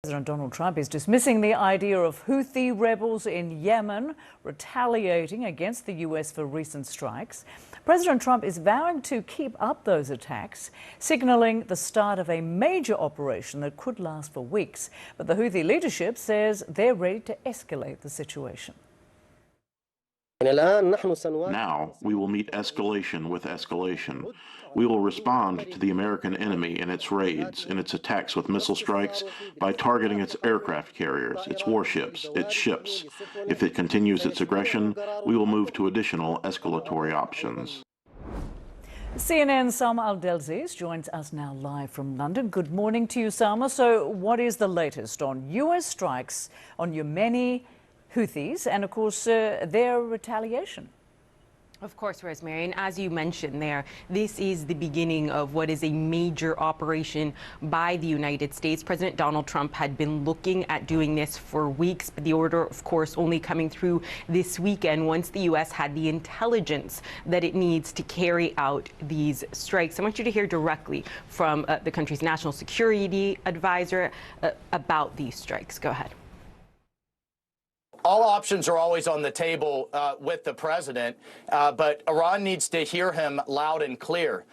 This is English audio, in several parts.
President Donald Trump is dismissing the idea of Houthi rebels in Yemen retaliating against the U.S. for recent strikes. President Trump is vowing to keep up those attacks, signaling the start of a major operation that could last for weeks. But the Houthi leadership says they're ready to escalate the situation. Now we will meet escalation with escalation. We will respond to the American enemy in its raids, in its attacks with missile strikes, by targeting its aircraft carriers, its warships, its ships. If it continues its aggression, we will move to additional escalatory options. CNN's Salma Abdelaziz joins us now live from London. Good morning to you, Salma. So what is the latest on U.S. strikes on Yemeni Houthis and, of course, their retaliation? Of course, Rosemary, and as you mentioned there, this is the beginning of what is a major operation by the United States. President Donald Trump had been looking at doing this for weeks, but the order, of course, only coming through this weekend once the U.S. had the intelligence that it needs to carry out these strikes. I want you to hear directly from the country's national security advisor about these strikes. Go ahead. All options are always on the table with the president, but Iran needs to hear him loud and clear.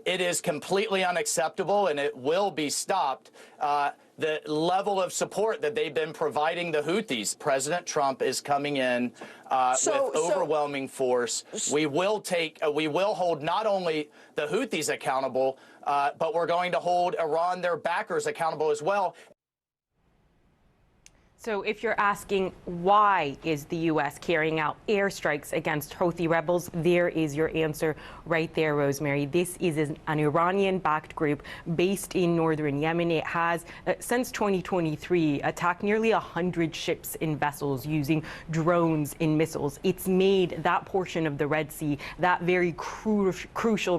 It is completely unacceptable, and it will be stopped. The level of support that they've been providing the Houthis, President Trump is coming in with overwhelming force. We will hold not only the Houthis accountable, but we're going to hold Iran, their backers, accountable as well. So if you're asking why is the U.S. carrying out airstrikes against Houthi rebels, there is your answer right there, Rosemary. This is an Iranian-backed group based in northern Yemen. It has, since 2023, attacked nearly 100 ships and vessels using drones and missiles. It's made that portion of the Red Sea, that very crucial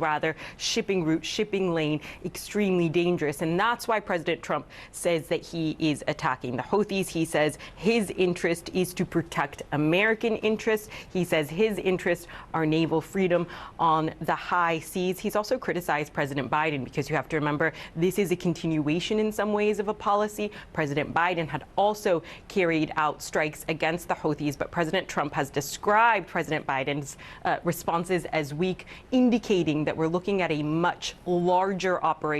shipping route, shipping lane, extremely dangerous. And that's why President Trump says that he is attacking the Houthis. He says his interest is to protect American interests. He says his interests are naval freedom on the high seas. He's also criticized President Biden because you have to remember this is a continuation in some ways of a policy. President Biden had also carried out strikes against the Houthis, but President Trump has described President Biden's responses as weak, indicating that we're looking at a much larger operation.